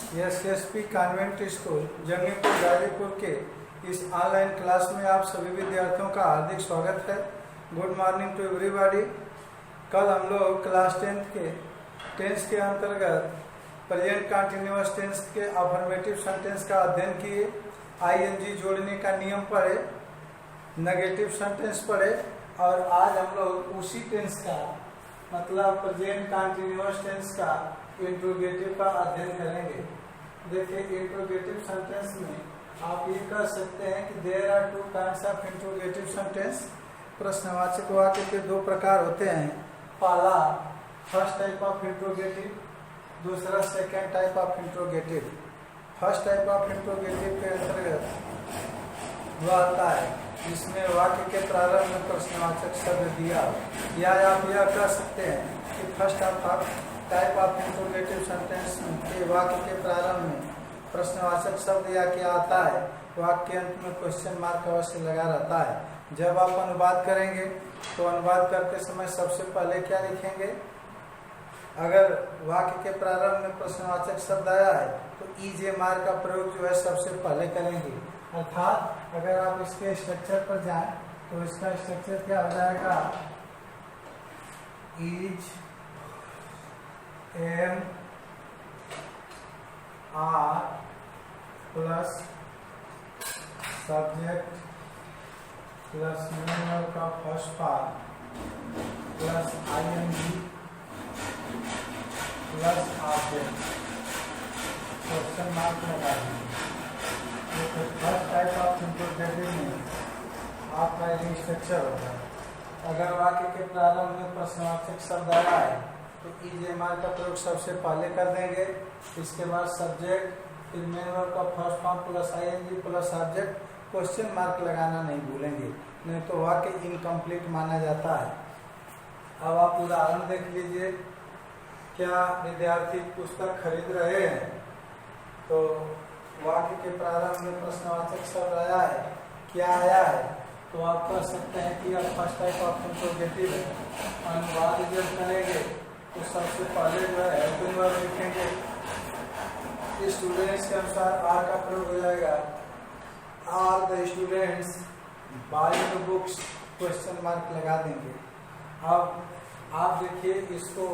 SSP convent school Jangipur Ghazipur के इस online class में आप सभी विद्यार्थियों का हार्दिक स्वागत है। Good morning to everybody. कल हम लोग क्लास टेंस के अंतर्गत प्रेजेंट कंटिन्यूअस टेंस के अफर्मेटिव सेंटेंस का अध्ययन किए, आईएनजी जोड़ने का नियम पढ़े, नेगेटिव सेंटेंस पढ़े और आज हम लोग उसी टेंस का मतलब प्रेजेंट कंटिन्यूअस टेंस का इंट्रोगेटिव का अध्ययन करेंगे। देखिए, इंट्रोगेटिव सेंटेंस में आप ये कह सकते हैं कि there are two kinds of interrogative sentence. प्रश्नवाचक वाक्य के दो प्रकार होते हैं। पहला फर्स्ट टाइप ऑफ इंट्रोगेटिव, दूसरा second type of interrogative. First type of interrogative के अंतर्गत वह आता है जिसमें वाक्य के प्रारंभ में प्रश्नवाचक शब्द दिया, या आप यह कह सकते हैं कि first type of interrogative sentence के वाक्य के प्रारंभ में प्रश्नवाचक शब्द या क्या आता है, वाक्य के अंत में क्वेश्चन मार्क अवश्य लगा रहता है। जब आप अनुवाद करेंगे तो अनुवाद करते समय सबसे पहले क्या लिखेंगे? अगर वाक्य के प्रारंभ में प्रश्नवाचक शब्द आया है तो ईजे मार्क का प्रयोग जो है सबसे पहले करेंगे। अर्थात अगर आप इसके स्ट्रक्चर पर जाएं तो इसका स्ट्रक्चर क्या हो जाएगा? Is am are plus subject plus main का first part plus ING plus object, question mark लगा देंगे। तो फर्स्ट टाइप ऑफ इंट्रोगेटिव में आपका ये स्ट्रक्चर होगा। अगर वाक्य के प्रारंभ में प्रश्नवाचक शब्द आया है तो ईजे मार्क का प्रयोग सबसे पहले कर देंगे। इसके बाद सब्जेक्ट, फिर मेन वर्ब का first form plus ING plus object, question mark लगाना नहीं भूलेंगे, नहीं तो वाक्य इनकम्प्लीट माना जाता है। अब आप उदाहरण देख लीजिए। क्या विद्यार्थी पुस्तक खरीद रहे हैं? तो वाक्य के प्रारंभ में प्रश्नवाचक शब्द आया है, क्या आया है? तो आप कह सकते हैं कि यह फर्स्ट टाइप ऑफ इंट्रोगेटिव है। अनुवाद जब करेंगे तो सबसे पहले जो है हेल्पिंग वर्ब लिखेंगे। स्टूडेंट्स के अनुसार आर का प्रयोग हो जाएगा, are the students buying books, question mark लगा देंगे। अब आप देखिए, इसको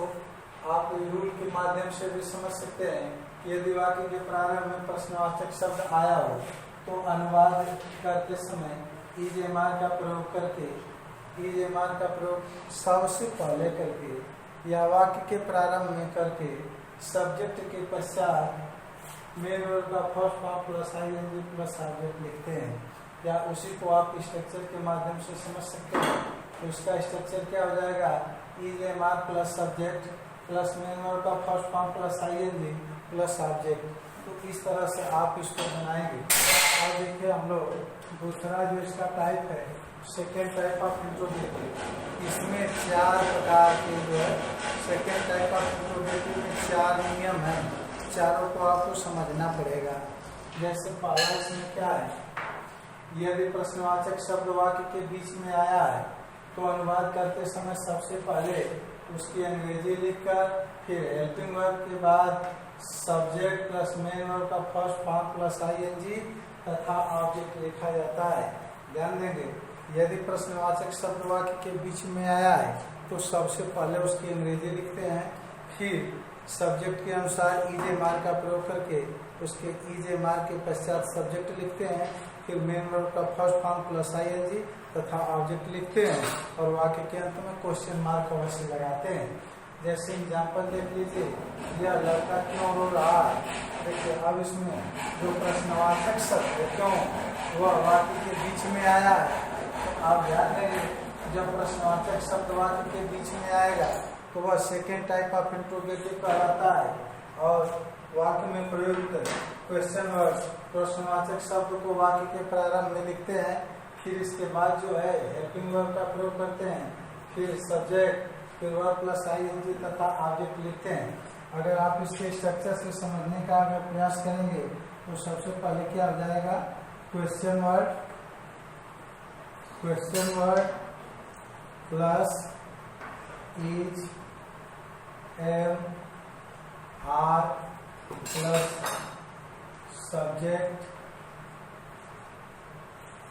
आप रूल के माध्यम से भी समझ सकते हैं कि यदि वाक्य के प्रारंभ में प्रश्नवाचक शब्द आया हो तो अनुवाद करते समय ईजे मार्क का प्रयोग करके, ईजे मार्क का प्रयोग सबसे पहले करके या वाक्य के प्रारंभ में करके सब्जेक्ट के पश्चात मेन वर्ब का first form plus ING plus object लिखते हैं। या उसी को आप स्ट्रक्चर के माध्यम से समझ सकते हैं। तो इसका स्ट्रक्चर क्या हो जाएगा? ईजे mark plus subject plus main verb का first form plus ING plus object. तो इस तरह से आप इसको बनाएंगे। और देखिए, हम लोग दूसरा जो इसका टाइप है सेकेंड टाइप ऑफ इंट्रोगेटिव, इसमें 4 प्रकार के जो है सेकेंड टाइप ऑफ इंट्रोगेटिव में 4 नियम हैं। चारों को आपको समझना पड़ेगा। जैसे पहला इसमें क्या है? यदि प्रश्नवाचक शब्द वाक्य के बीच में आया है तो अनुवाद करते समय सबसे पहले उसकी अंग्रेजी लिखकर फिर हेल्पिंग वर्ब के बाद सब्जेक्ट प्लस मेन वर्ब का फर्स्ट फॉर्म प्लस आईएनजी तथा ऑब्जेक्ट लिखा जाता है। ध्यान देंगे, यदि प्रश्नवाचक शब्द वाक्य के बीच में आया है तो सबसे पहले उसकी अंग्रेजी लिखते हैं, फिर सब्जेक्ट के अनुसार ईजे मार्क का प्रयोग करके उसके ईजे मार्क के पश्चात सब्जेक्ट लिखते हैं, फिर मेन वर्ब का फर्स्ट फॉर्म प्लस आईएनजी तथा ऑब्जेक्ट लिखते हैं और वाक्य के अंत में क्वेश्चन मार्क अवश्य लगाते हैं। जैसे एग्जाम्पल देख लीजिए, यह लड़का क्यों रो रहा है? देखिए, अब इसमें जो प्रश्नवाचक शब्द है क्यों, वह वाक्य के बीच में आया है। तो आप ध्यान देंगे, जब प्रश्नवाचक शब्द वाक्य के बीच में आएगा तो वह सेकेंड टाइप ऑफ इंट्रोगेटिव कहलाता है और वाक्य में प्रयुक्त क्वेश्चन वर्ड प्रश्नवाचक शब्द को वाक्य के प्रारंभ में लिखते हैं, फिर इसके बाद जो है हेल्पिंग वर्ब का प्रयोग करते हैं, फिर सब्जेक्ट, फिर वर्ब प्लस आईएनजी तथा ऑब्जेक्ट लिखते हैं। अगर आप इसके स्ट्रक्चर से समझने का अगर प्रयास करेंगे तो सबसे पहले क्या हो जाएगा? Question word plus is am are plus subject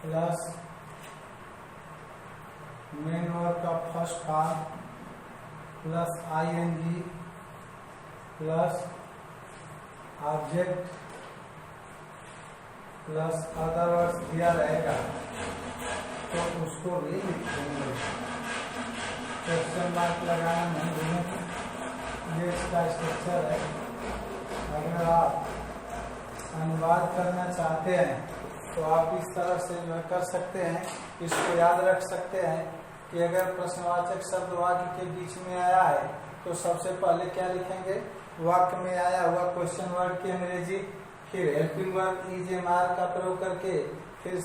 plus main verb का first part plus ing plus object plus other words दिया रहेगा तो उसको भी लिखेंगे। क्वेश्चन मार्क लगाना नहीं भूलेंगे। ये इसका स्ट्रक्चर है। अगर आप अनुवाद करना चाहते हैं तो आप इस तरह से जो है कर सकते हैं। इसको याद रख सकते हैं कि अगर प्रश्नवाचक शब्द वाक्य के बीच में आया है तो सबसे पहले क्या लिखेंगे, वाक्य में आया हुआ क्वेश्चन वर्ड की अंग्रेजी, फिर helping verb is am are का प्रयोग करके फिर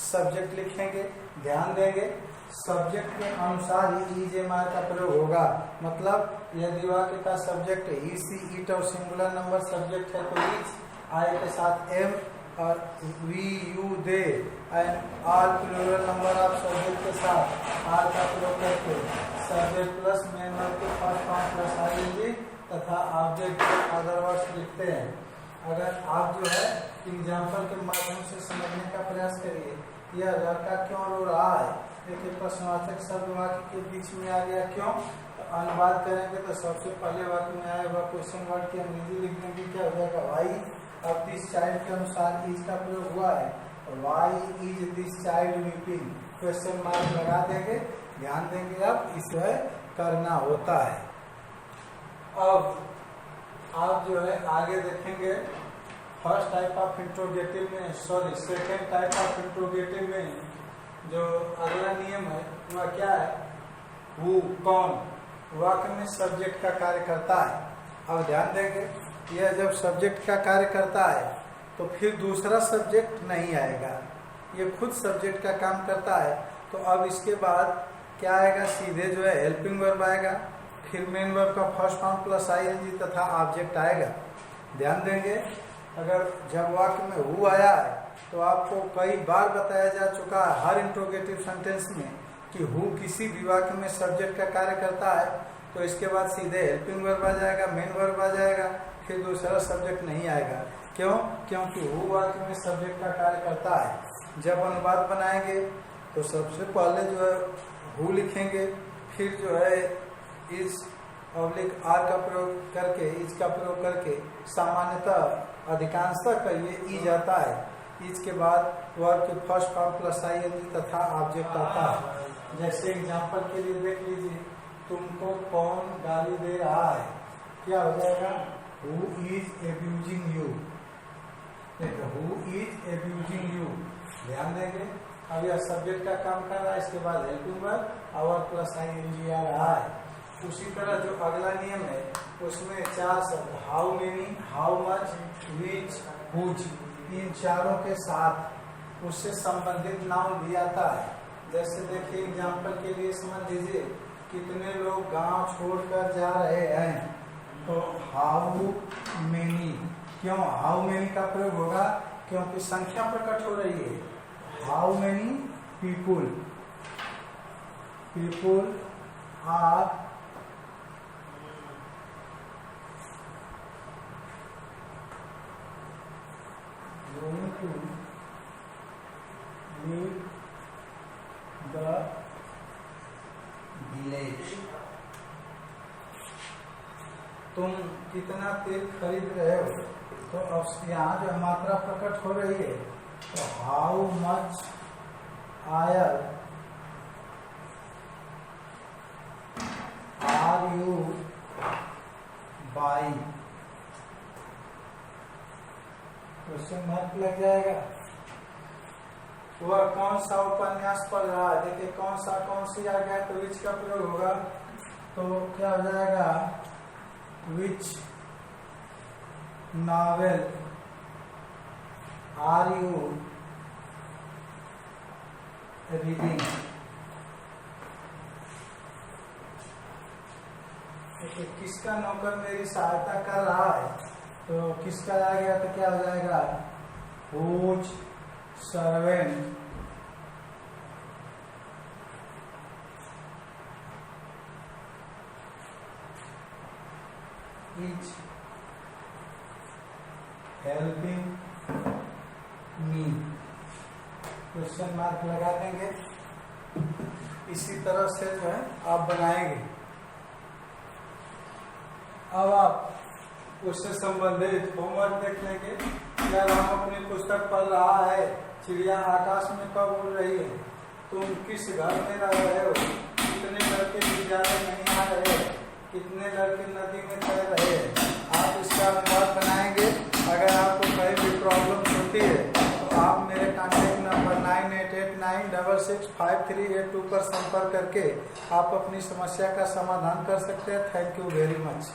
सब्जेक्ट लिखेंगे। ध्यान देंगे सब्जेक्ट के अनुसार ही इज एम आर का प्रयोग होगा। मतलब यदि वाक्य का सब्जेक्ट ही सी इट और सिंगुलर नंबर सब्जेक्ट है तो इज आय के साथ एम और we you they and are plural number of subject के साथ आर का प्रयोग करके सब्जेक्ट प्लस मेन वर्ब के फर्स्ट फॉर्म प्लस आईएनजी तथा ऑब्जेक्ट के अदर वर्ड्स लिखते हैं। अगर आप जो है एग्जाम्पल के माध्यम से समझने का प्रयास करिए, यह लड़का क्यों रो रहा है। देखिए प्रश्नवाचक शब्द वाक्य के बीच में आ गया, क्यों? तो अनुवाद करेंगे तो सबसे पहले वाक्य में आया हुआ क्वेश्चन वर्ड की अंग्रेजी लिख देंगे, क्या हो जाएगा वाई। अब दिस चाइल्ड के अनुसार इज का प्रयोग हुआ है, why is this child weeping, question mark लगा देंगे। ध्यान देंगे आप इसे करना होता है। अब आप जो है आगे देखेंगे फर्स्ट टाइप ऑफ इंट्रोगेटिव में सेकेंड टाइप ऑफ इंट्रोगेटिव में जो अगला नियम है वह क्या है, वो कौन वाक्य में सब्जेक्ट का कार्य करता है। अब ध्यान देंगे यह जब सब्जेक्ट का कार्य करता है तो फिर दूसरा सब्जेक्ट नहीं आएगा, ये खुद सब्जेक्ट का काम करता है। तो अब इसके बाद क्या आएगा, सीधे जो है हेल्पिंग वर्ब आएगा, फिर मेन वर्ब का फर्स्ट फॉर्म प्लस आईएनजी तथा ऑब्जेक्ट आएगा। ध्यान देंगे अगर जब वाक्य में हु आया है तो आपको कई बार बताया जा चुका है हर इंट्रोगेटिव सेंटेंस में कि हु किसी भी वाक्य में सब्जेक्ट का कार्य करता है तो इसके बाद सीधे हेल्पिंग वर्ब आ जाएगा, मेन वर्ब आ जाएगा, फिर दूसरा सब्जेक्ट नहीं आएगा। क्यों? क्योंकि हु वाक्य में सब्जेक्ट का कार्य करता है। जब अनुवाद बनाएंगे तो सबसे पहले जो है हु लिखेंगे, फिर जो है इज ऑब्लिक आर का प्रयोग करके इज का प्रयोग करके सामान्यतः अधिकांशतः ये इज आता है। इज के बाद वर्ब के फर्स्ट फॉर्म प्लस आईएनजी तथा ऑब्जेक्ट आता है। जैसे एग्जांपल के लिए देख लीजिए, तुमको कौन गाली दे रहा है, क्या हो जाएगा, who is abusing you. Who is abusing you. ध्यान देंगे अब यह सब्जेक्ट का काम कर रहा है, इसके बाद हेल्पिंग वर्ब और प्लस आईएनजी आ रहा है। उसी तरह जो अगला नियम है उसमें चार शब्द how many, how much, which, whose, इन चारों के साथ उससे संबंधित नाउन भी आता है। जैसे देखिए एग्जांपल के लिए समझ लीजिए, कितने लोग गांव छोड़कर जा रहे हैं, तो हाउ मेनी। क्यों हाउ मेनी का प्रयोग होगा, क्योंकि संख्या प्रकट हो रही है। How many people are going to leave the village। तुम कितना तेल खरीद रहे हो, तो अब यहाँ जो मात्रा प्रकट हो रही है, तो how much iron are you buying, question mark लग जाएगा। वह कौन सा उपन्यास पढ़ रहा है, देखिए कौन सी आ गया तो विच का प्रयोग होगा, तो क्या हो जाएगा, विच नॉवेल आर यू रीडिंग। देखिए किसका नौकर मेरी सहायता कर रहा है, तो किसका आ गया तो क्या हो जाएगा, whose servant is helping me, question mark लगा देंगे। इसी तरह से जो है आप बनाएंगे। अब आप उससे संबंधित होमवर्क देख लेंगे। जब हम अपनी पुस्तक पढ़ रहा है चिड़िया आकाश में कब उड़ रही है, तुम किस घर में रह रहे हो, कितने लड़के विद्यालय नहीं आ रहे, कितने लड़के नदी में तैर रहे हैं, आप इसका अनुवाद बनाएंगे। अगर आपको कहीं भी प्रॉब्लम होती है तो आप मेरे कॉन्टैक्ट नंबर 9889665382 पर संपर्क करके आप अपनी समस्या का समाधान कर सकते हैं। Thank you very much.